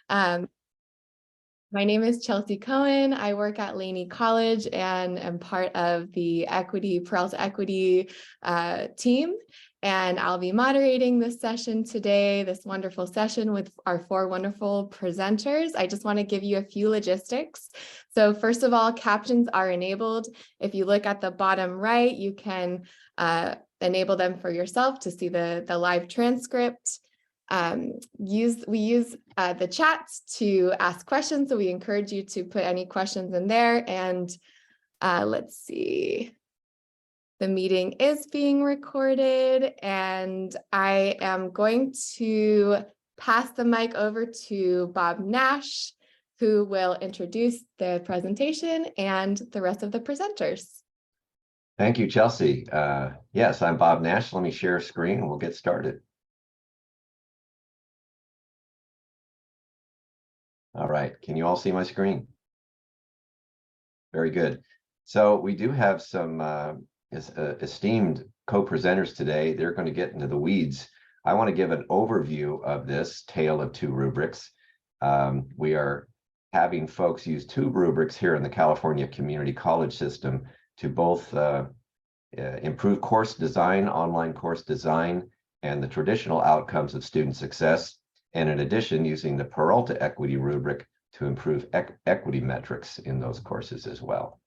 Um, my name is Chelsea Cohen. I work at Laney College and am part of the Peralta Equity team. And I'll be moderating this session today, this wonderful session with our 4 wonderful presenters. I just want to give you a few logistics. So first of all, captions are enabled. If you look at the bottom right, you can enable them for yourself to see the live transcript. We use the chat to ask questions, so we encourage you to put any questions in there. And let's see. The meeting is being recorded, and I am going to pass the mic over to Bob Nash, who will introduce the presentation and the rest of the presenters. Thank you, Chelsea. Yes, I'm Bob Nash. Let me share a screen and we'll get started. All right, can you all see my screen? Very good. So we do have some esteemed co-presenters today. They're going to get into the weeds. I want to give an overview of this tale of 2 rubrics. We are having folks use 2 rubrics here in the California Community College system to both improve course design, online course design, and the traditional outcomes of student success. And in addition, using the Peralta Equity Rubric to improve equity metrics in those courses as well.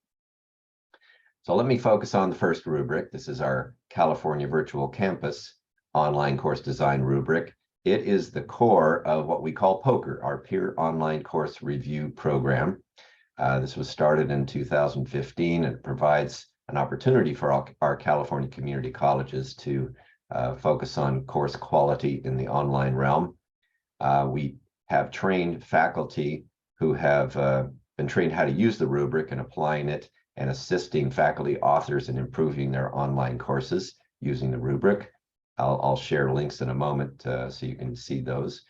So let me focus on the first rubric. This is our California Virtual Campus Online Course Design Rubric. It is the core of what we call POCR, our Peer Online Course Review Program. This was started in 2015 and provides an opportunity for our California community colleges to focus on course quality in the online realm. We have trained faculty who have been trained how to use the rubric and applying it and assisting faculty authors in improving their online courses using the rubric. I'll share links in a moment so you can see those.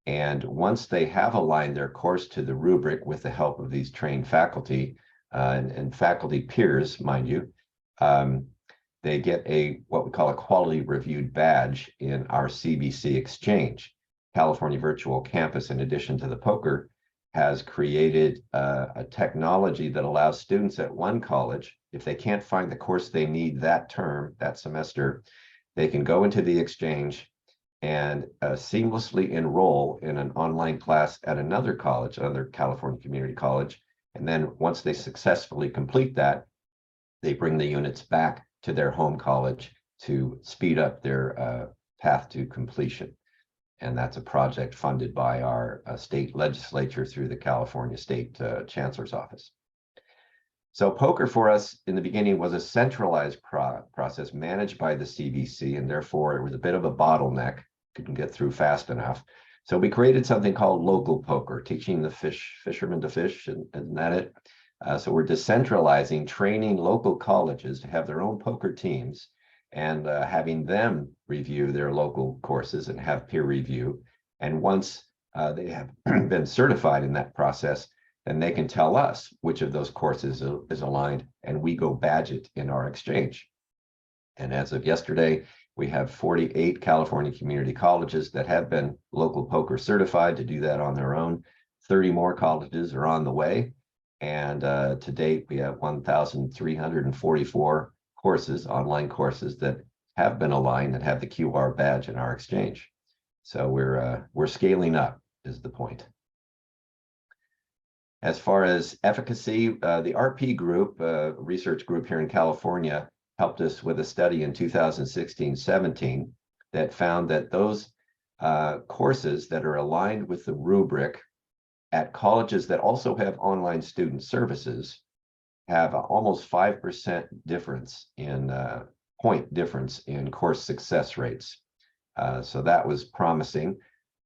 And once they have aligned their course to the rubric with the help of these trained faculty and faculty peers, mind you, they get what we call a quality reviewed badge in our CVC exchange. California Virtual Campus, in addition to the POCR, has created a technology that allows students at one college, if they can't find the course they need that term, that semester, they can go into the exchange and seamlessly enroll in an online class at another college, another California community college. And then once they successfully complete that, they bring the units back to their home college to speed up their path to completion. And that's a project funded by our state legislature through the California State Chancellor's Office. So POCR for us in the beginning was a centralized process managed by the CVC, and therefore it was a bit of a bottleneck, couldn't get through fast enough. So we created something called local POCR, teaching the fishermen to fish, and isn't that it? So we're decentralizing, training local colleges to have their own POCR teams and having them review their local courses and have peer review. And once they have been certified in that process, then they can tell us which of those courses is aligned, and we go badge it in our exchange. And as of yesterday, we have 48 California community colleges that have been local POCR certified to do that on their own. 30 more colleges are on the way. And to date, we have 1,344 courses, online courses that have been aligned and have the QR badge in our exchange. So we're scaling up is the point. As far as efficacy, the RP group, research group here in California, helped us with a study in 2016-17 that found that those courses that are aligned with the rubric at colleges that also have online student services have almost 5% difference in point difference in course success rates. So that was promising.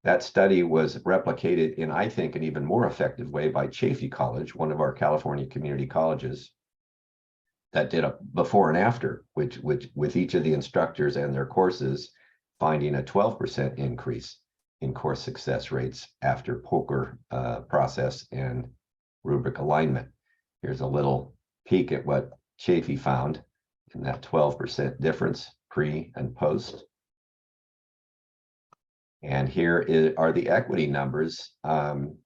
That study was replicated in, I think, an even more effective way by Chaffey College, one of our California community colleges, that did a before and after, which with each of the instructors and their courses, finding a 12% increase in course success rates after POCR process and rubric alignment. Here's a little peek at what Chaffey found in that 12% difference pre and post. And here are the equity numbers. And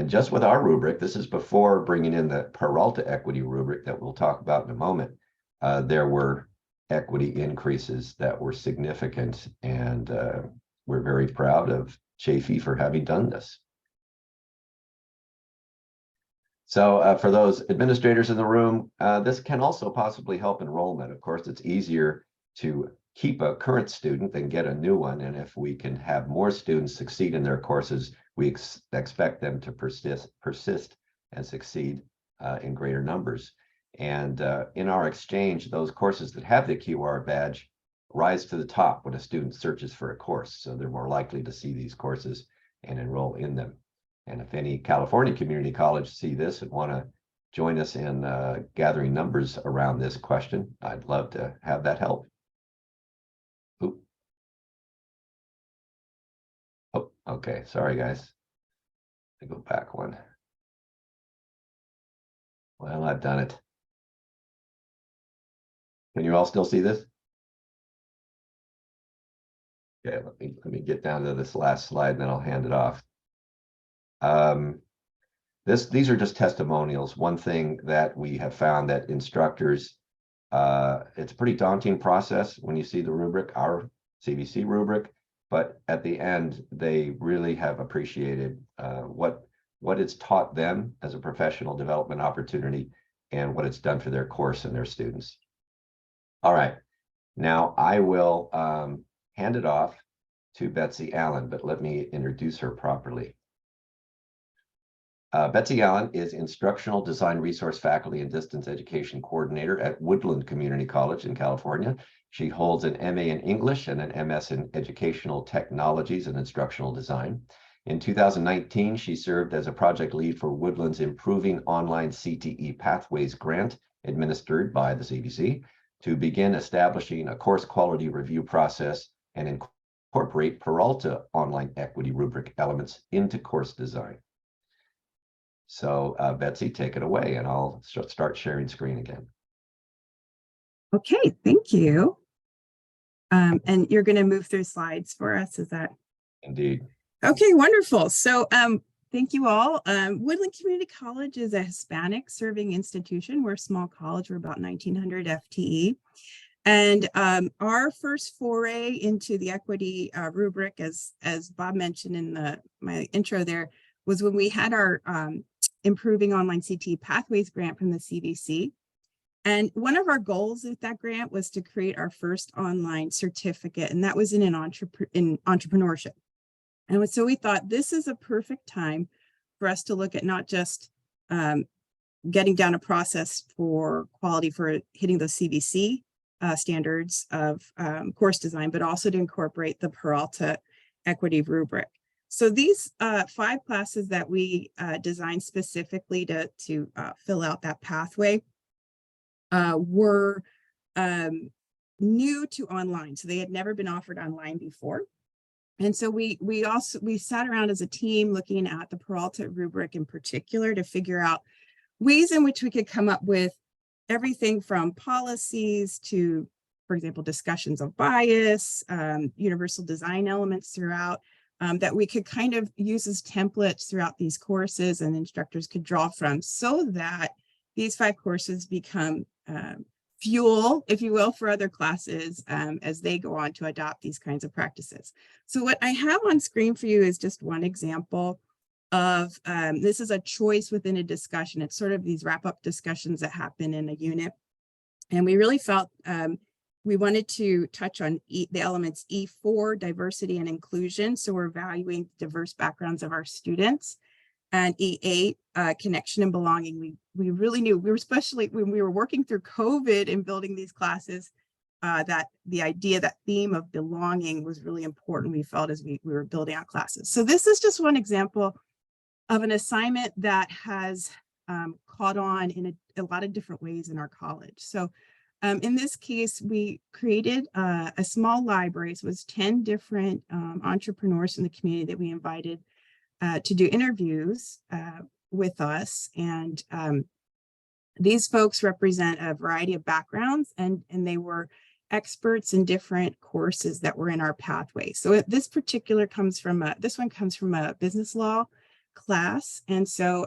just with our rubric, this is before bringing in the Peralta Equity Rubric that we'll talk about in a moment. There were equity increases that were significant, and we're very proud of Chafee for having done this. So for those administrators in the room, this can also possibly help enrollment. Of course, it's easier to keep a current student than get a new one. And if we can have more students succeed in their courses, we expect them to persist and succeed in greater numbers. And in our exchange, those courses that have the QR badge rise to the top when a student searches for a course. So they're more likely to see these courses and enroll in them. And if any California community college see this and want to join us in gathering numbers around this question, I'd love to have that help. Oop. Oh, okay. Sorry, guys. I go back one. Well, I've done it. Can you all still see this? Okay, let me get down to this last slide, and then I'll hand it off. These are just testimonials. One thing that we have found that instructors, it's a pretty daunting process when you see the rubric, our CVC rubric, but at the end, they really have appreciated what it's taught them as a professional development opportunity and what it's done for their course and their students. All right, now I will hand it off to Betsy Allen, but let me introduce her properly. Betsy Allen is Instructional Design Resource Faculty and Distance Education Coordinator at Woodland Community College in California. She holds an MA in English and an MS in Educational Technologies and Instructional Design. In 2019, she served as a project lead for Woodland's Improving Online CTE Pathways grant administered by the CVC to begin establishing a course quality review process and incorporate Peralta Online Equity Rubric elements into course design. So Betsy, take it away, and I'll start sharing screen again. Okay, thank you. And you're going to move through slides for us, is that? Indeed. Okay, wonderful. So thank you all. Woodland Community College is a Hispanic serving institution. We're a small college. We're about 1,900 FTE. And our first foray into the equity rubric, as Bob mentioned in my intro there, was when we had our Improving Online CTE Pathways grant from the CVC. And one of our goals with that grant was to create our first online certificate, and that was in entrepreneurship. And so we thought this is a perfect time for us to look at not just getting down a process for quality for hitting those CVC standards of course design, but also to incorporate the Peralta Equity Rubric. So these 5 classes that we designed specifically to fill out that pathway were new to online. So they had never been offered online before. And so we sat around as a team looking at the Peralta rubric in particular to figure out ways in which we could come up with everything from policies to, for example, discussions of bias, universal design elements throughout, that we could kind of use as templates throughout these courses and instructors could draw from, so that these 5 courses become fuel, if you will, for other classes as they go on to adopt these kinds of practices. So what I have on screen for you is just one example of, this is a choice within a discussion. It's sort of these wrap-up discussions that happen in a unit. And we really felt we wanted to touch on the elements E4, diversity and inclusion. So we're valuing diverse backgrounds of our students. And E8, connection and belonging. We really knew, we were, especially when we were working through COVID and building these classes, that the idea, that theme of belonging was really important, we felt, as we were building out classes. So this is just one example of an assignment that has caught on in a lot of different ways in our college. So in this case, we created a small library. So it was 10 different entrepreneurs in the community that we invited to do interviews with us. And these folks represent a variety of backgrounds, and they were experts in different courses that were in our pathway. So this particular comes from this one comes from a business law class. And so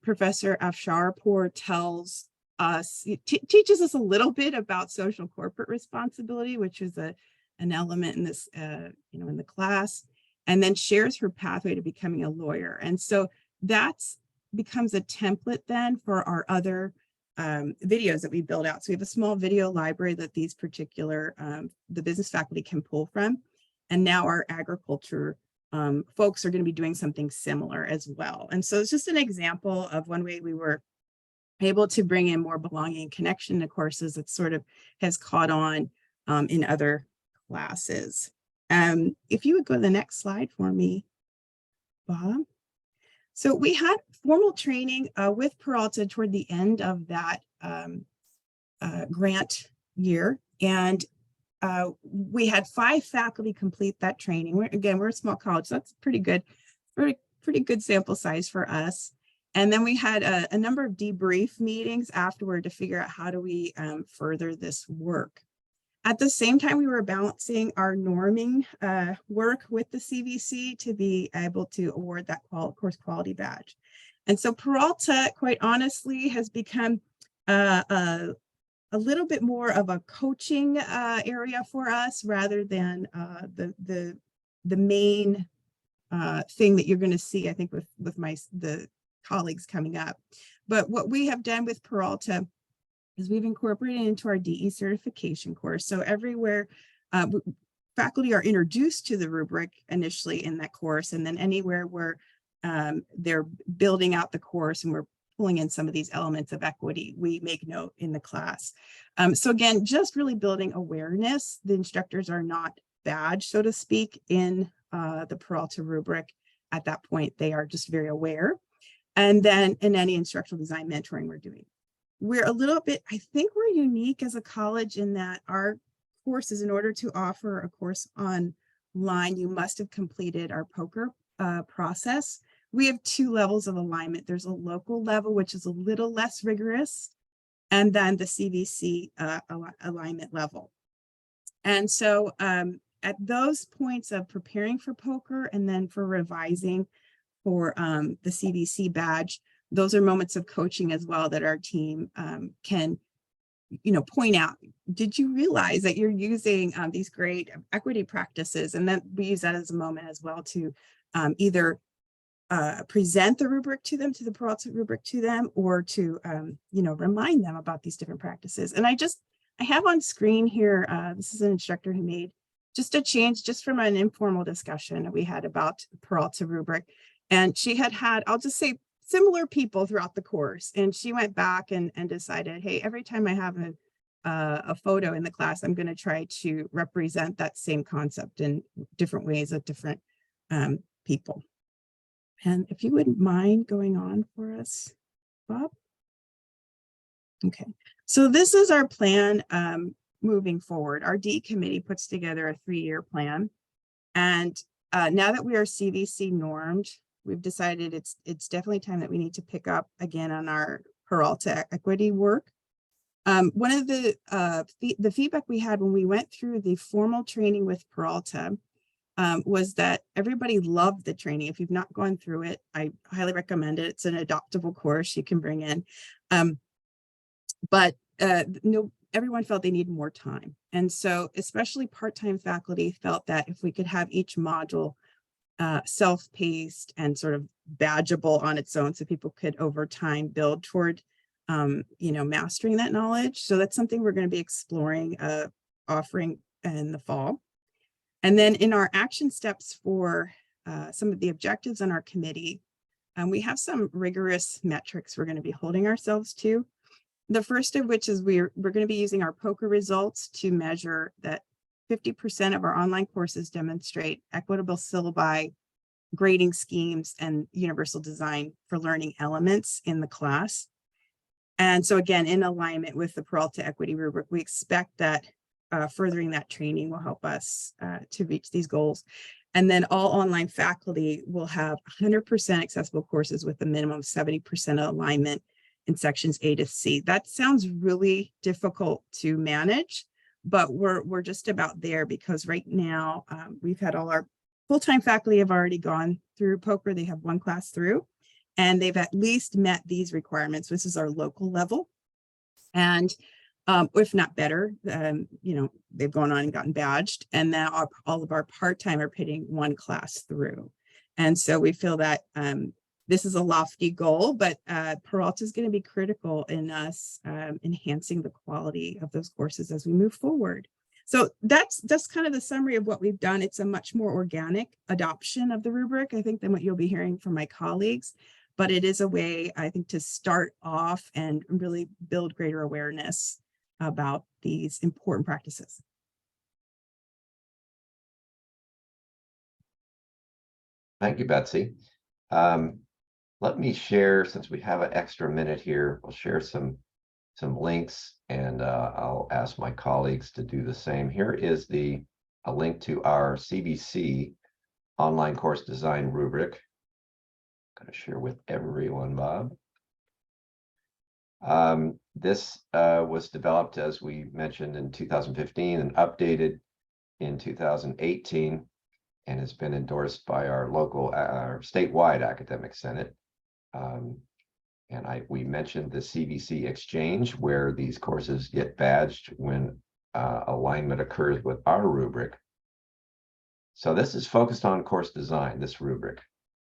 Professor Afsharpour tells us, teaches us a little bit about social corporate responsibility, which is an element in this, in the class, and then shares her pathway to becoming a lawyer. And so that's becomes a template then for our other videos that we build out. So we have a small video library that these particular, the business faculty can pull from. And now our agriculture folks are going to be doing something similar as well. And so it's just an example of one way we were able to bring in more belonging and connection to courses that sort of has caught on in other classes. If you would go to the next slide for me, Bob. So we had formal training with Peralta toward the end of that grant year. And we had 5 faculty complete that training. We're a small college, so that's pretty good sample size for us. And then we had a number of debrief meetings afterward to figure out how do we further this work. At the same time, we were balancing our norming work with the CVC to be able to award that course quality badge. And so Peralta, quite honestly, has become a little bit more of a coaching area for us rather than the main thing that you're going to see, I think, with the colleagues coming up. But what we have done with Peralta is we've incorporated into our DE certification course. So everywhere faculty are introduced to the rubric initially in that course, and then anywhere where they're building out the course and we're pulling in some of these elements of equity, we make note in the class. So again, just really building awareness. The instructors are not badged, so to speak, in the Peralta rubric. At that point, they are just very aware. And then in any instructional design mentoring we're doing. We're a little bit, I think we're unique as a college in that our courses, in order to offer a course online, you must have completed our POCR process. We have 2 levels of alignment. There's a local level, which is a little less rigorous, and then the CVC alignment level. And so at those points of preparing for POCR and then for revising for the CVC badge, those are moments of coaching as well that our team can, point out. Did you realize that you're using these great equity practices? And then we use that as a moment as well to either present the rubric to them, to the Peralta rubric to them, or to, remind them about these different practices. And I have on screen here, this is an instructor who made just a change just from an informal discussion that we had about Peralta rubric. And she had, I'll just say, similar people throughout the course. And she went back and decided, hey, every time I have a photo in the class, I'm going to try to represent that same concept in different ways of different people. And if you wouldn't mind going on for us, Bob. Okay, so this is our plan moving forward. Our D committee puts together a 3-year plan. And now that we are CVC normed, we've decided it's definitely time that we need to pick up again on our Peralta equity work. One of the feedback we had when we went through the formal training with Peralta was that everybody loved the training. If you've not gone through it, I highly recommend it. It's an adoptable course you can bring in. But everyone felt they needed more time. And so especially part-time faculty felt that if we could have each module self-paced and sort of badgeable on its own, so people could over time build toward mastering that knowledge. So that's something we're going to be exploring, offering in the fall. And then in our action steps for some of the objectives on our committee, we have some rigorous metrics we're going to be holding ourselves to. The first of which is we're going to be using our POCR results to measure that 50% of our online courses demonstrate equitable syllabi, grading schemes, and universal design for learning elements in the class. And so again, in alignment with the Peralta Equity Rubric, we expect that furthering that training will help us to reach these goals. And then all online faculty will have 100% accessible courses with a minimum of 70% alignment in sections A to C. That sounds really difficult to manage, but we're just about there, because right now we've had all our full-time faculty have already gone through POCR. They have one class through, and they've at least met these requirements. This is our local level. And if not better, you know, they've gone on and gotten badged. And now all of our part-time are putting one class through. And so we feel that this is a lofty goal, but Peralta is going to be critical in us enhancing the quality of those courses as we move forward. So that's kind of the summary of what we've done. It's a much more organic adoption of the rubric, I think, than what you'll be hearing from my colleagues. But it is a way, I think, to start off and really build greater awareness about these important practices. Thank you, Betsy. Let me share, since we have an extra minute here, we'll share some links, and I'll ask my colleagues to do the same. Here is a link to our CVC Online Course Design Rubric. I'm going to share with everyone, Bob. This was developed, as we mentioned, in 2015 and updated in 2018, and has been endorsed by our local, our statewide academic senate. And we mentioned the CVC exchange, where these courses get badged when alignment occurs with our rubric. So this is focused on course design, this rubric.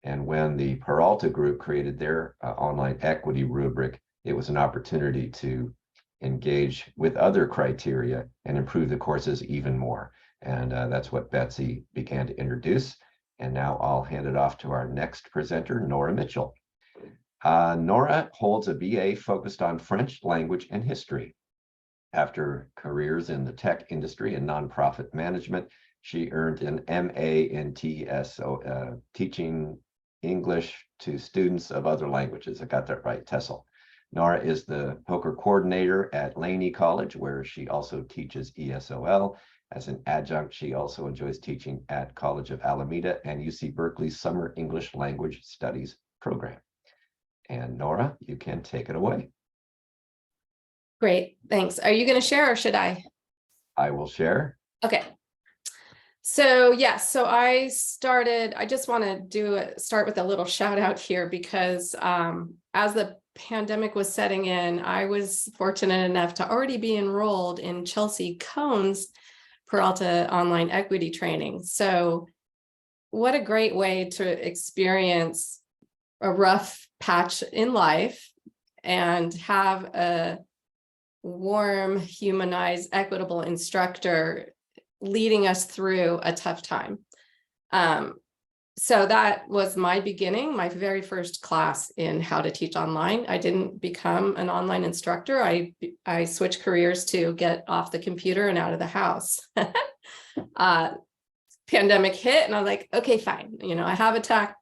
And when the Peralta group created their Online Equity Rubric, it was an opportunity to engage with other criteria and improve the courses even more. And that's what Betsy began to introduce. And now I'll hand it off to our next presenter, Nora Mitchell. Nora holds a BA focused on French language and history. After careers in the tech industry and nonprofit management, she earned an MA in TESO, teaching English to students of other languages. I got that right, TESOL. Nora is the POCR coordinator at Laney College, where she also teaches ESOL. As an adjunct, she also enjoys teaching at College of Alameda and UC Berkeley's Summer English Language Studies program. And Nora, you can take it away. Great, thanks. Are you going to share or should I? I will share. Okay. So yes, so I just want to start with a little shout out here, because as the pandemic was setting in, I was fortunate enough to already be enrolled in Chelsea Cohn's Peralta Online Equity Training. So what a great way to experience a rough patch in life and have a warm, humanized, equitable instructor leading us through a tough time. So that was my beginning, my very first class in how to teach online. I didn't become an online instructor. I switched careers to get off the computer and out of the house. Pandemic hit and I was like, okay, fine. You know, I have a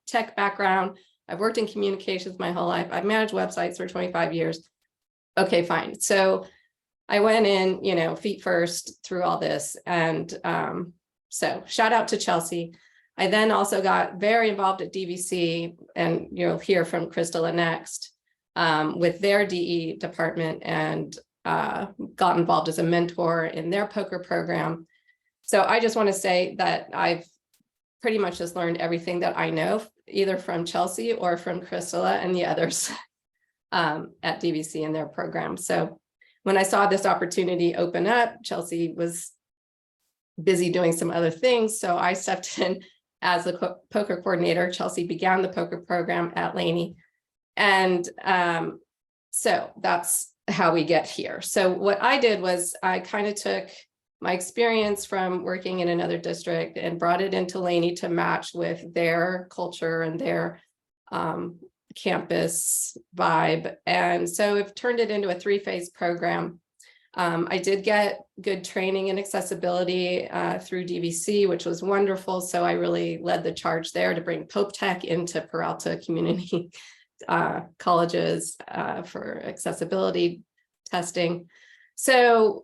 tech background. I've worked in communications my whole life. I've managed websites for 25 years. Okay, fine. So I went in, you know, feet first through all this. And so shout out to Chelsea. I then also got very involved at DVC, and you'll hear from Crystala next, with their DE department, and got involved as a mentor in their POCR program. So I just want to say that I've pretty much just learned everything that I know, either from Chelsea or from Crystala and the others at DVC and their program. So when I saw this opportunity open up, Chelsea was busy doing some other things. So I stepped in as the POCR coordinator. Chelsea began the POCR program at Laney. And so that's how we get here. So what I did was I kind of took my experience from working in another district and brought it into Laney to match with their culture and their campus vibe. And so I've turned it into a 3-phase program. I did get good training in accessibility through DVC, which was wonderful. So I really led the charge there to bring Pope Tech into Peralta community colleges for accessibility testing. So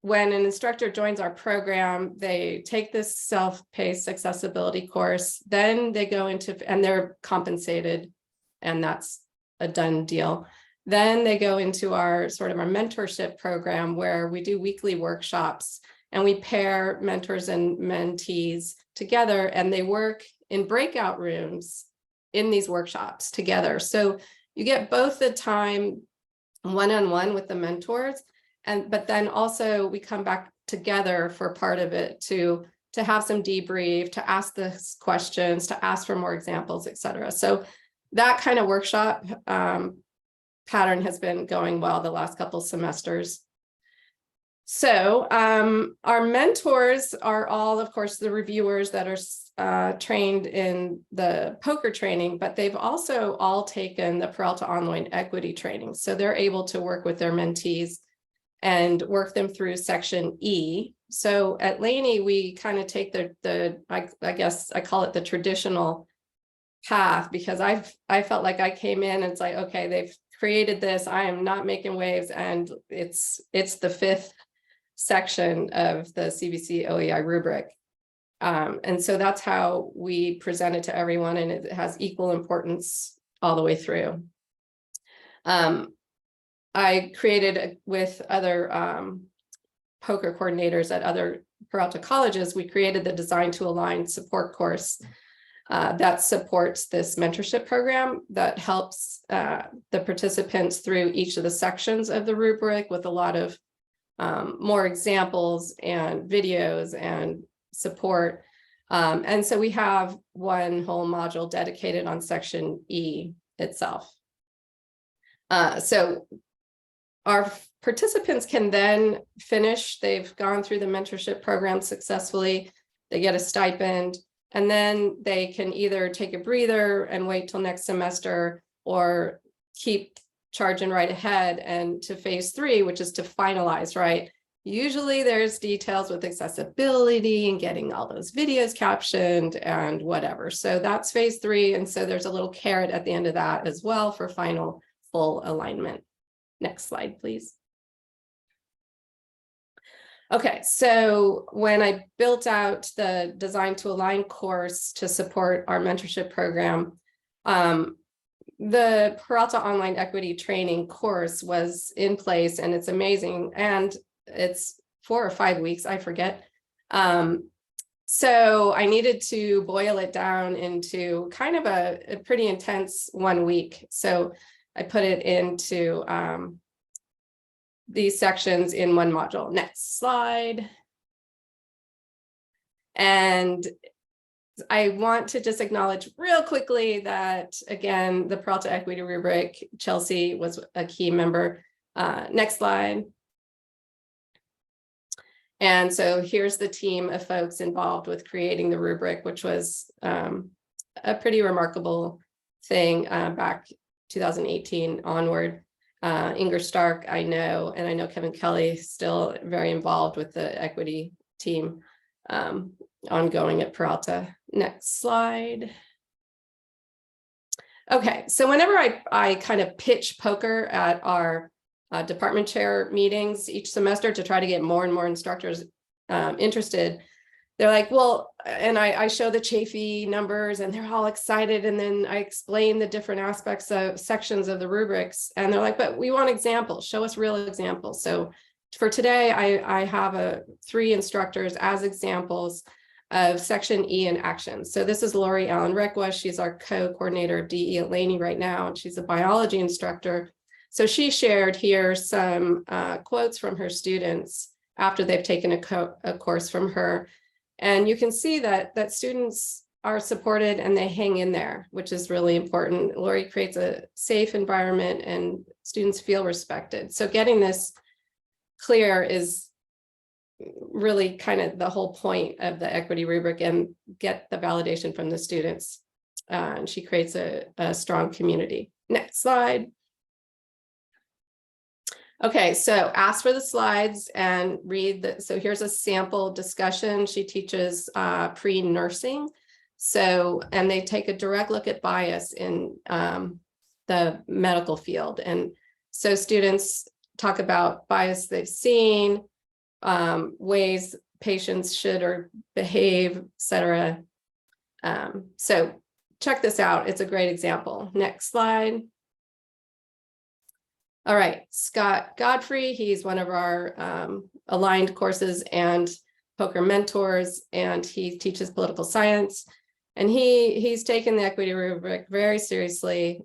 when an instructor joins our program, they take this self-paced accessibility course, then they go into, and they're compensated, and that's a done deal. Then they go into our sort of our mentorship program where we do weekly workshops and we pair mentors and mentees together, and they work in breakout rooms in these workshops together. So you get both the time one-on-one with the mentors, but then also we come back together for part of it to have some debrief, to ask the questions, to ask for more examples, et cetera. So that kind of workshop pattern has been going well the last couple semesters. So our mentors are all, of course, the reviewers that are trained in the POCR training, but they've also all taken the Peralta Online Equity training. So they're able to work with their mentees and work them through section E. So at Laney, we kind of take I guess I call it the traditional path, because I felt like I came in and it's like, okay, they've created this, I am not making waves, and it's the 5th section of the CVC OEI rubric. And so that's how we present it to everyone, and it has equal importance all the way through. I created with other POCR coordinators at other Peralta colleges, we created the Design to Align support course that supports this mentorship program that helps the participants through each of the sections of the rubric with a lot of more examples and videos and support. And so we have one whole module dedicated on section E itself. So our participants can then finish, they've gone through the mentorship program successfully, they get a stipend, and then they can either take a breather and wait till next semester or keep charging right ahead and to phase 3, which is to finalize, right? Usually there's details with accessibility and getting all those videos captioned and whatever. So that's phase 3. And so there's a little carrot at the end of that as well for final full alignment. Next slide, please. Okay, so when I built out the Design to Align course to support our mentorship program, the Peralta Online Equity Training course was in place, and it's amazing. And it's 4 or 5 weeks, I forget. So I needed to boil it down into kind of a pretty intense 1 week. So I put it into these sections in one module. Next slide. And I want to just acknowledge real quickly that, again, the Peralta Equity Rubric, Chelsea was a key member. Next slide. And so here's the team of folks involved with creating the rubric, which was a pretty remarkable thing back 2018 onward. Inger Stark, I know, and I know Kevin Kelly still very involved with the equity team ongoing at Peralta. Next slide. Okay, so whenever I kind of pitch POCR at our department chair meetings each semester to try to get more and more instructors interested, they're like, well, and I show the Chafee numbers and they're all excited. And then I explain the different aspects of sections of the rubrics. And they're like, but we want examples, show us real examples. So for today, I have 3 instructors as examples of section E in action. So this is Lori Allen Requa. She's our co-coordinator of DE at Laney right now, and she's a biology instructor. So she shared here some quotes from her students after they've taken a course from her. And you can see that students are supported and they hang in there, which is really important. Lori creates a safe environment and students feel respected. So getting this clear is really kind of the whole point of the equity rubric, and get the validation from the students. And she creates a strong community. Next slide. Okay, so ask for the slides and read. So here's a sample discussion. She teaches pre-nursing. So, and they take a direct look at bias in the medical field. And so students talk about bias they've seen, ways patients should or behave, et cetera. So check this out. It's a great example. Next slide. All right, Scott Godfrey, he's one of our aligned courses and POCR mentors, and he teaches political science. And he's taken the equity rubric very seriously.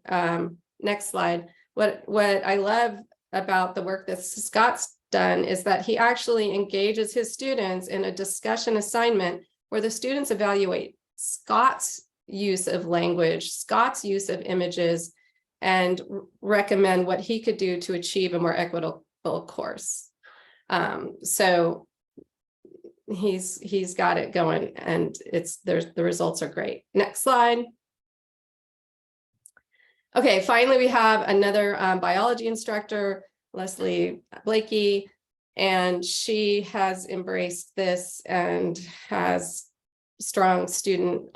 Next slide. What I love about the work that Scott's done is that he actually engages his students in a discussion assignment where the students evaluate Scott's use of language, Scott's use of images, and recommend what he could do to achieve a more equitable course. So he's got it going, and the results are great. Next slide. Okay, finally, we have another biology instructor, Leslie Blakey, and she has embraced this and has strong student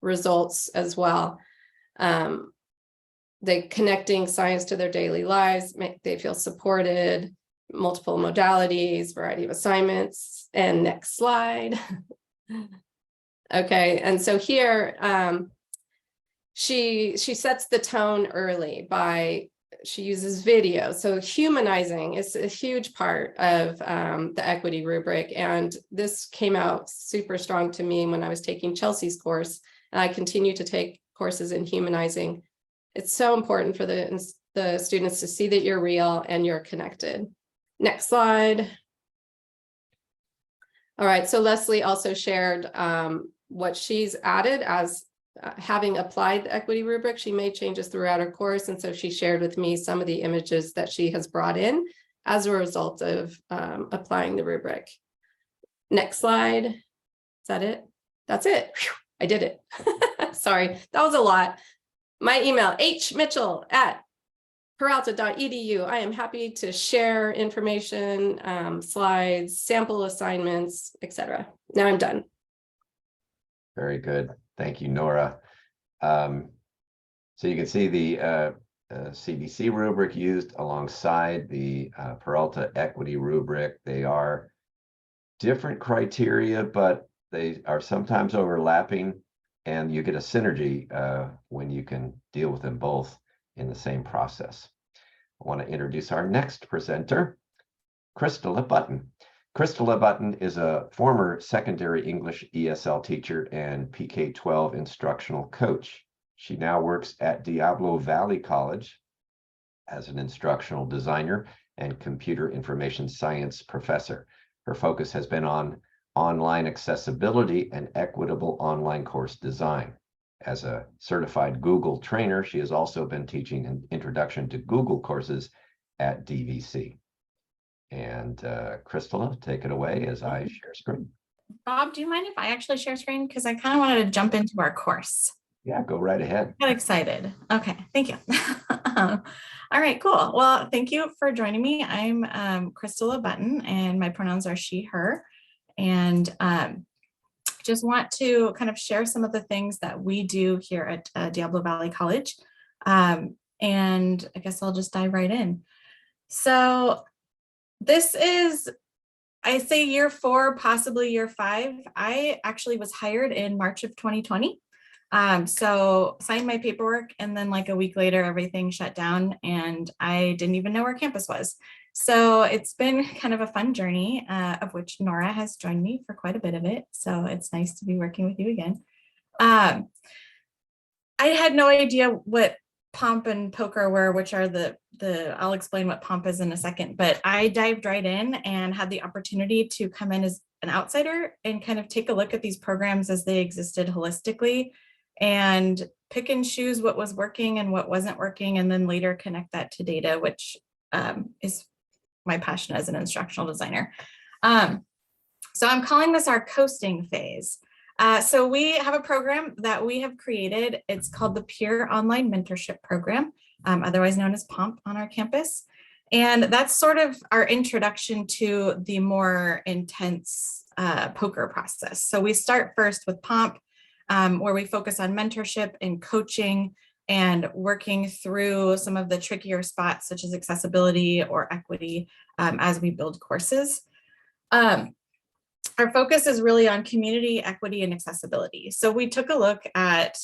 results as well. They connecting science to their daily lives, they feel supported, multiple modalities, variety of assignments. And next slide. Okay, and so here she sets the tone early by, she uses video. So humanizing is a huge part of the equity rubric. And this came out super strong to me when I was taking Chelsea's course. And I continue to take courses in humanizing. It's so important for the students to see that you're real and you're connected. Next slide. All right, so Leslie also shared what she's added as having applied the equity rubric. She made changes throughout her course, and so she shared with me some of the images that she has brought in as a result of applying the rubric. Next slide. Is that it? That's it. Whew, I did it. Sorry, that was a lot. My email, hmitchell@peralta.edu. I am happy to share information, slides, sample assignments, etc. Now I'm done. Very good. Thank you, Nora. So you can see the CVC rubric used alongside the Peralta Equity Rubric. They are different criteria, but they are sometimes overlapping, and you get a synergy when you can deal with them both in the same process. I want to introduce our next presenter, Crystala Button. Crystala Button is a former secondary English ESL teacher and PK-12 instructional coach. She now works at Diablo Valley College as an instructional designer and computer information science professor. Her focus has been on online accessibility and equitable online course design. As a certified Google trainer, she has also been teaching an introduction to Google courses at DVC. And Crystala, take it away as I share screen. Bob, do you mind if I actually share screen? Because I kind of wanted to jump into our course. Yeah, go right ahead. Got excited. Okay, thank you. All right, cool. Well, thank you for joining me. I'm Crystala Button, and my pronouns are she, her. And just want to kind of share some of the things that we do here at Diablo Valley College. And I guess I'll just dive right in. So this is, I say year 4, possibly year 5. I actually was hired in March of 2020. So signed my paperwork, and then like a week later, everything shut down and I didn't even know where campus was. So it's been kind of a fun journey, of which Nora has joined me for quite a bit of it. So it's nice to be working with you again. I had no idea what POMP and POCR were, which are I'll explain what POMP is in a second, but I dived right in and had the opportunity to come in as an outsider and kind of take a look at these programs as they existed holistically and pick and choose what was working and what wasn't working, and then later connect that to data, which is my passion as an instructional designer. So I'm calling this our coasting phase. So we have a program that we have created. It's called the Peer Online Mentorship Program, otherwise known as POMP on our campus. And that's sort of our introduction to the more intense POCR process. So we start first with POMP, where we focus on mentorship and coaching and working through some of the trickier spots such as accessibility or equity as we build courses. Our focus is really on community, equity, and accessibility. So we took a look at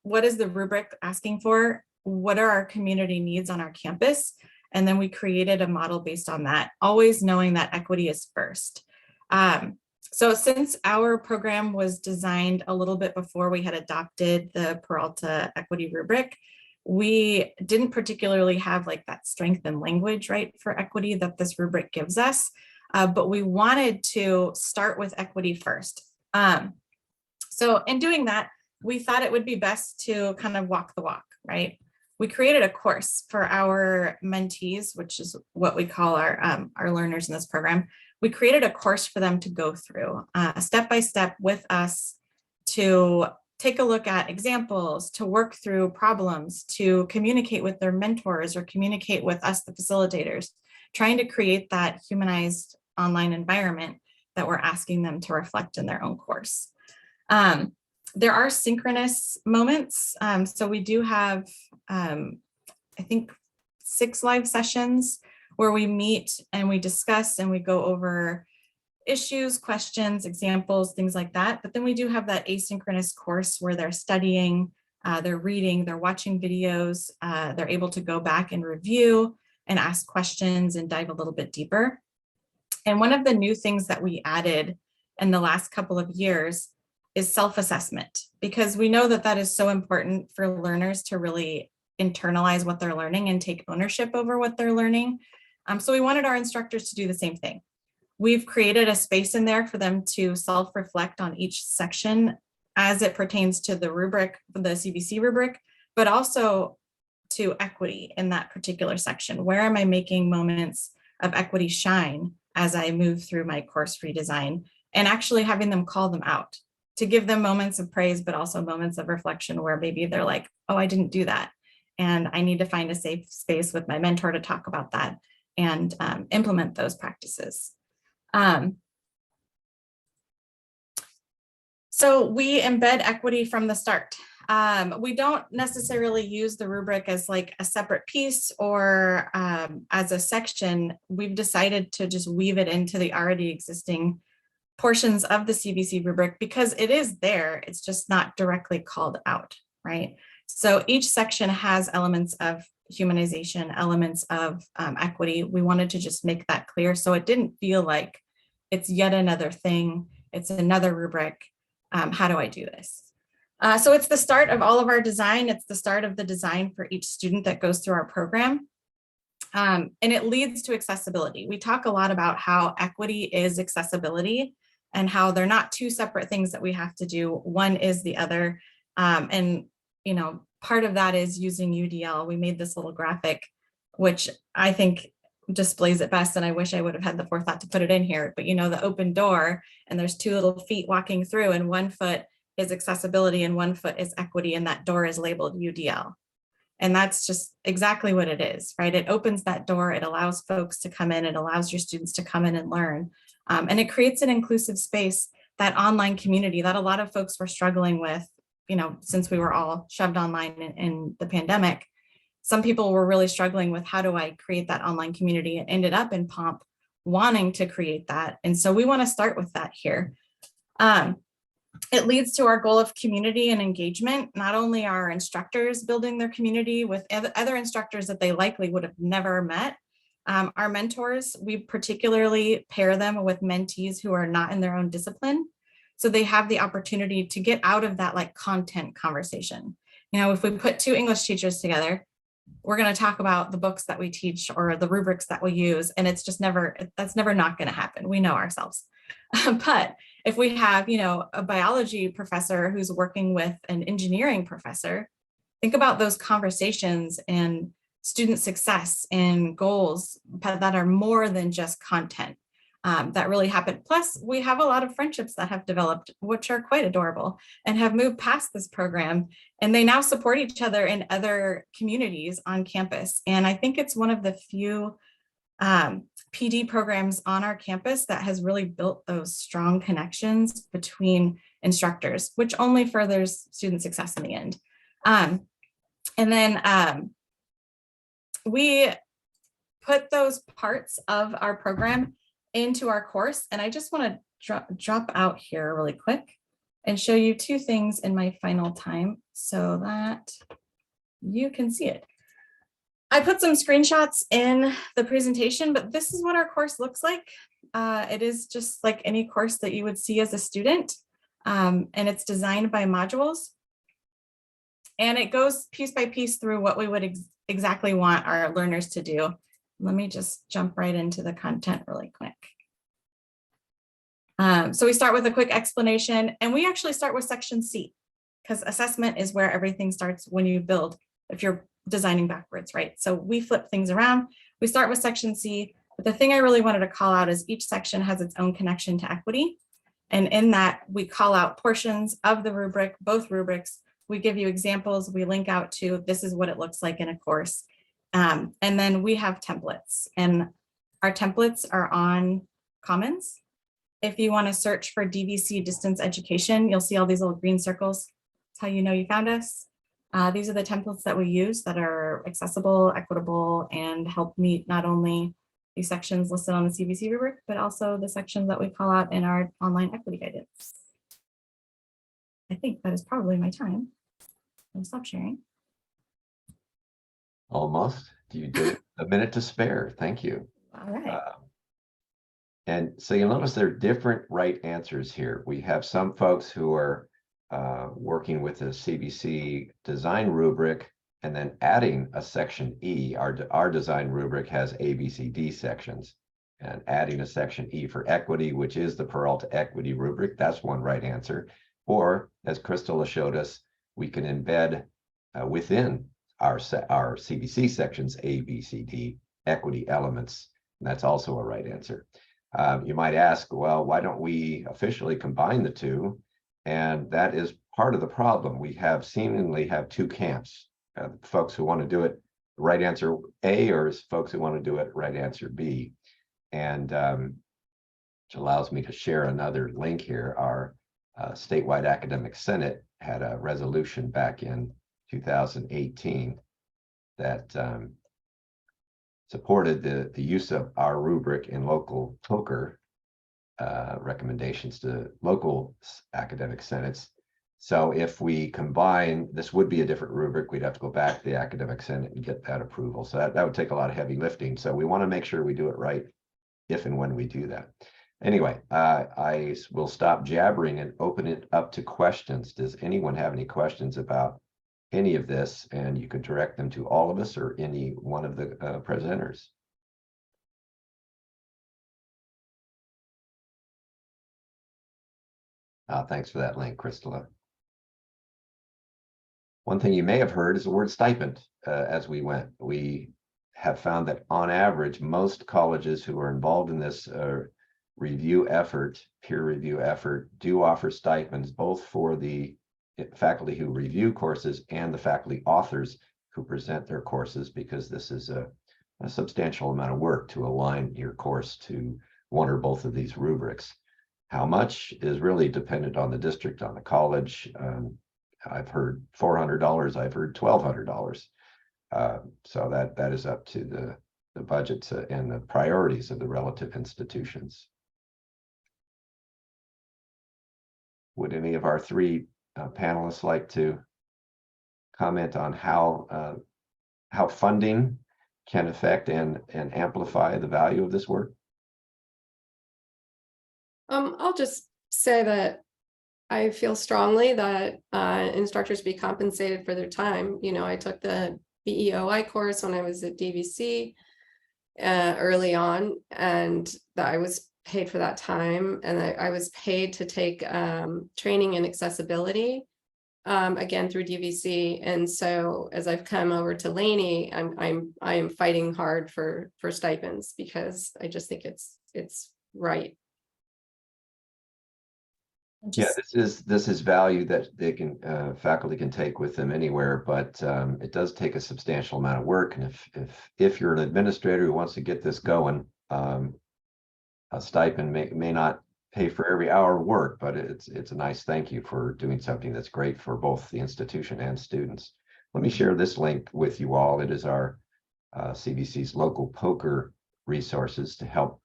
what is the rubric asking for, what are our community needs on our campus? And then we created a model based on that, always knowing that equity is first. So since our program was designed a little bit before we had adopted the Peralta Equity Rubric, we didn't particularly have like that strength in language, right, for equity that this rubric gives us. But we wanted to start with equity first. So in doing that, we thought it would be best to kind of walk the walk, right? We created a course for our mentees, which is what we call our learners in this program. We created a course for them to go through step by step with us, to take a look at examples, to work through problems, to communicate with their mentors or communicate with us, the facilitators, trying to create that humanized online environment that we're asking them to reflect in their own course. There are synchronous moments. So we do have, I think, 6 live sessions where we meet and we discuss and we go over issues, questions, examples, things like that. But then we do have that asynchronous course where they're studying, they're reading, they're watching videos, they're able to go back and review and ask questions and dive a little bit deeper. And one of the new things that we added in the last couple of years is self-assessment, because we know that that is so important for learners to really internalize what they're learning and take ownership over what they're learning. So we wanted our instructors to do the same thing. We've created a space in there for them to self-reflect on each section as it pertains to the rubric, the CVC rubric, but also to equity in that particular section. Where am I making moments of equity shine as I move through my course redesign, and actually having them call them out to give them moments of praise, but also moments of reflection where maybe they're like, oh, I didn't do that. And I need to find a safe space with my mentor to talk about that and implement those practices. So we embed equity from the start. We don't necessarily use the rubric as like a separate piece or as a section. We've decided to just weave it into the already existing portions of the CVC rubric because it is there. It's just not directly called out, right? So each section has elements of humanization, elements of equity. We wanted to just make that clear so it didn't feel like it's yet another thing. It's another rubric. How do I do this? So it's the start of all of our design. It's the start of the design for each student that goes through our program. And it leads to accessibility. We talk a lot about how equity is accessibility and how they're not two separate things that we have to do. One is the other. And, you know, part of that is using UDL. We made this little graphic, which I think displays it best. And I wish I would have had the forethought to put it in here, but you know, the open door and there's 2 little feet walking through and 1 foot is accessibility and 1 foot is equity. And that door is labeled UDL. And that's just exactly what it is, right? It opens that door. It allows folks to come in. It allows your students to come in and learn. And it creates an inclusive space, that online community that a lot of folks were struggling with, you know, since we were all shoved online in the pandemic. Some people were really struggling with how do I create that online community, and ended up in Pomp wanting to create that. And so we want to start with that here. It leads to our goal of community and engagement. Not only are instructors building their community with other instructors that they likely would have never met. Our mentors, we particularly pair them with mentees who are not in their own discipline. So they have the opportunity to get out of that like content conversation. You know, if we put 2 English teachers together, we're going to talk about the books that we teach or the rubrics that we use. And it's just never, that's never not going to happen. We know ourselves. But if we have, you know, a biology professor who's working with an engineering professor, think about those conversations and student success and goals that are more than just content that really happen. Plus, we have a lot of friendships that have developed, which are quite adorable and have moved past this program. And they now support each other in other communities on campus. And I think it's one of the few PD programs on our campus that has really built those strong connections between instructors, which only furthers student success in the end. And then we put those parts of our program into our course. And I just want to drop out here really quick and show you 2 things in my final time so that you can see it. I put some screenshots in the presentation, but this is what our course looks like. It is just like any course that you would see as a student, and it's designed by modules. And it goes piece by piece through what we would exactly want our learners to do. Let me just jump right into the content really quick. So we start with a quick explanation, and we actually start with section C, because assessment is where everything starts when you build, if you're designing backwards, right? So we flip things around. We start with section C, but the thing I really wanted to call out is each section has its own connection to equity. And in that, we call out portions of the rubric, both rubrics. We give you examples, we link out to this is what it looks like in a course. And then we have templates, and our templates are on Commons. If you want to search for DVC distance education, you'll see all these little green circles. That's how you know you found us. These are the templates that we use that are accessible, equitable, and help meet not only the sections listed on the CVC rubric, but also the sections that we call out in our online equity guidance. I think that is probably my time. I'll stop sharing. Almost. You did a minute to spare. Thank you. All right. And so you'll notice there are different right answers here. We have some folks who are working with a CVC design rubric and then adding a section E. Our design rubric has A, B, C, D sections, and adding a section E for equity, which is the Peralta Equity Rubric. That's one right answer. Or as Crystala showed us, we can embed within our CVC sections A, B, C, D equity elements. And that's also a right answer. You might ask, well, why don't we officially combine the two? And that is part of the problem. We seemingly have two camps, folks who want to do it right answer A, or folks who want to do it right answer B. And which allows me to share another link here. Our statewide academic senate had a resolution back in 2018 that supported the use of our rubric in local POCR recommendations to local academic senates. So if we combine, this would be a different rubric. We'd have to go back to the academic senate and get that approval. So that would take a lot of heavy lifting. So we want to make sure we do it right if and when we do that. Anyway, I will stop jabbering and open it up to questions. Does anyone have any questions about any of this? And you could direct them to all of us or any one of the presenters. Thanks for that link, Crystala. One thing you may have heard is the word stipend as we went. We have found that on average, most colleges who are involved in this review effort, peer review effort, do offer stipends both for the faculty who review courses and the faculty authors who present their courses, because this is a substantial amount of work to align your course to one or both of these rubrics. How much is really dependent on the district, on the college. I've heard $400, I've heard $1,200. So that is up to the budgets and the priorities of the relative institutions. Would any of our three panelists like to comment on how funding can affect and amplify the value of this work? I'll just say that I feel strongly that instructors be compensated for their time. You know, I took the BEOI course when I was at DVC early on, and that I was paid for that time, and I was paid to take training in accessibility again through DVC. And so as I've come over to Laney, I am fighting hard for stipends, because I just think it's right. Yeah, this is value that they can faculty can take with them anywhere, but it does take a substantial amount of work. And if you're an administrator who wants to get this going, a stipend may not pay for every hour of work, but it's a nice thank you for doing something that's great for both the institution and students. Let me share this link with you all. It is our CVC's local POCR resources to help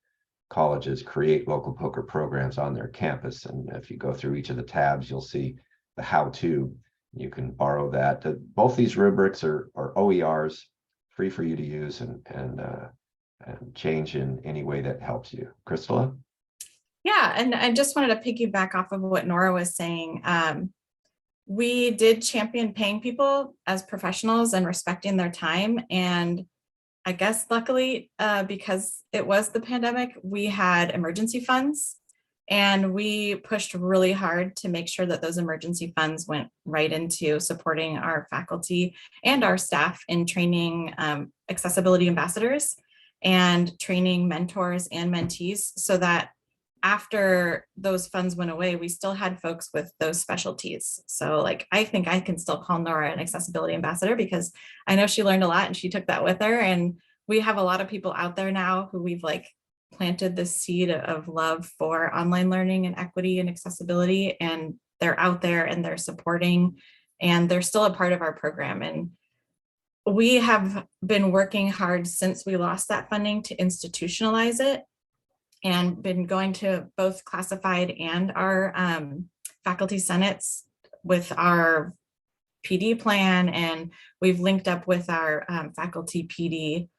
colleges create local POCR programs on their campus. And if you go through each of the tabs, you'll see the how-to. You can borrow that. Both these rubrics are OERs, free for you to use and change in any way that helps you. Crystala? Yeah, and I just wanted to piggyback off of what Nora was saying. We did champion paying people as professionals and respecting their time. And I guess luckily, because it was the pandemic, we had emergency funds, and we pushed really hard to make sure that those emergency funds went right into supporting our faculty and our staff in training accessibility ambassadors and training mentors and mentees, so that after those funds went away, we still had folks with those specialties. So like, I think I can still call Nora an accessibility ambassador because I know she learned a lot and she took that with her. And we have a lot of people out there now who we've like planted this seed of love for online learning and equity and accessibility. And they're out there and they're supporting, and they're still a part of our program. And we have been working hard since we lost that funding to institutionalize it, and been going to both classified and our faculty senates with our PD plan. And we've linked up with our faculty PD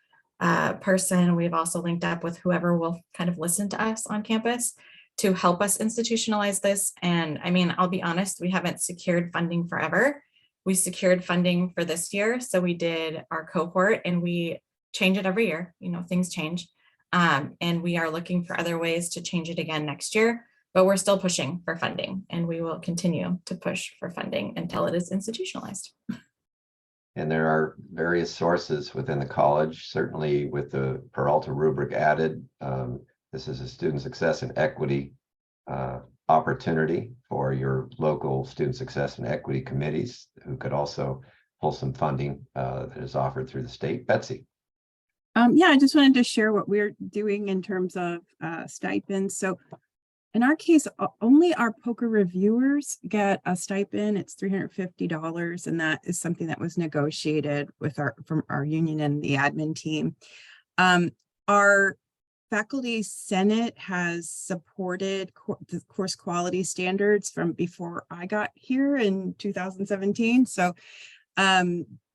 person. We've also linked up with whoever will kind of listen to us on campus to help us institutionalize this. And I mean, I'll be honest, we haven't secured funding forever. We secured funding for this year. So we did our cohort, and we change it every year. You know, things change. And we are looking for other ways to change it again next year, but we're still pushing for funding, and we will continue to push for funding until it is institutionalized. And there are various sources within the college, certainly with the Peralta rubric added. This is a student success and equity opportunity for your local student success and equity committees, who could also pull some funding that is offered through the state. Betsy. Yeah, I just wanted to share what we're doing in terms of stipends. So in our case, only our POCR reviewers get a stipend. It's $350, and that is something that was negotiated with from our union and the admin team. Our faculty senate has supported the course quality standards from before I got here in 2017. So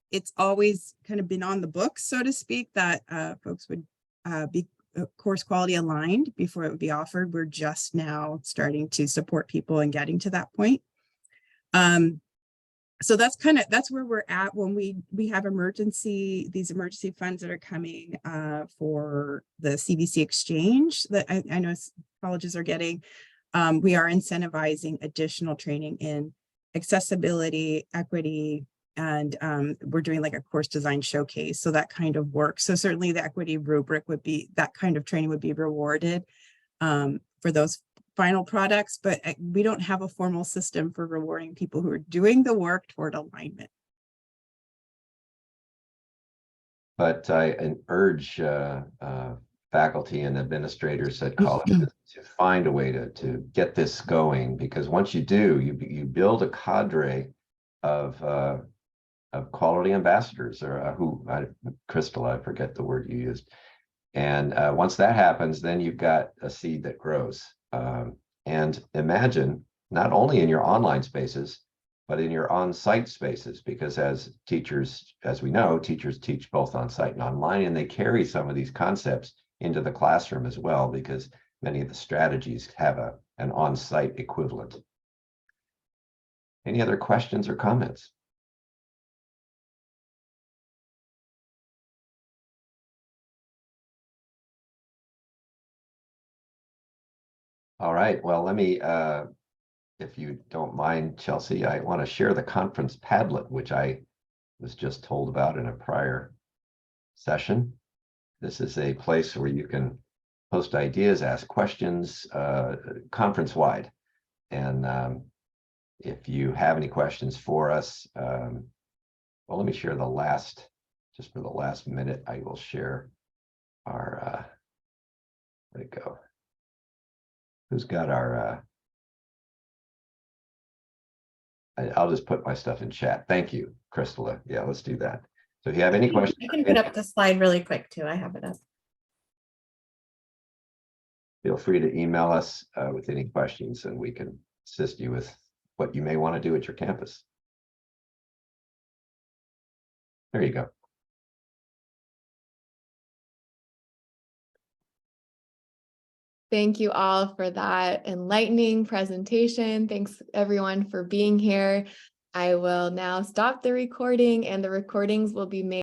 it's always kind of been on the books, so to speak, that folks would be course quality aligned before it would be offered. We're just now starting to support people and getting to that point. So that's where we're at when we have these emergency funds that are coming for the CVC exchange that I know colleges are getting. We are incentivizing additional training in accessibility, equity, and we're doing like a course design showcase. So that kind of work. So certainly the equity rubric that kind of training would be rewarded for those final products, but we don't have a formal system for rewarding people who are doing the work toward alignment. But I urge faculty and administrators at colleges to find a way to get this going, because once you do, you build a cadre of quality ambassadors, or Crystala, I forget the word you used. And once that happens, then you've got a seed that grows. And imagine not only in your online spaces, but in your on-site spaces, because as teachers, as we know, teachers teach both on-site and online, and they carry some of these concepts into the classroom as well, because many of the strategies have an on-site equivalent. Any other questions or comments? All right, well, let me, if you don't mind, Chelsea, I want to share the conference Padlet, which I was just told about in a prior session. This is a place where you can post ideas, ask questions, conference-wide. And if you have any questions for us, well, let me share just for the last minute, I will share our, where'd it go? Who's got our, I'll just put my stuff in chat. Thank you, Crystala. Yeah, let's do that. So if you have any questions. I can put up the slide really quick too. I have it up. Feel free to email us with any questions, and we can assist you with what you may want to do at your campus. There you go. Thank you all for that enlightening presentation. Thanks everyone for being here. I will now stop the recording, and the recordings will be made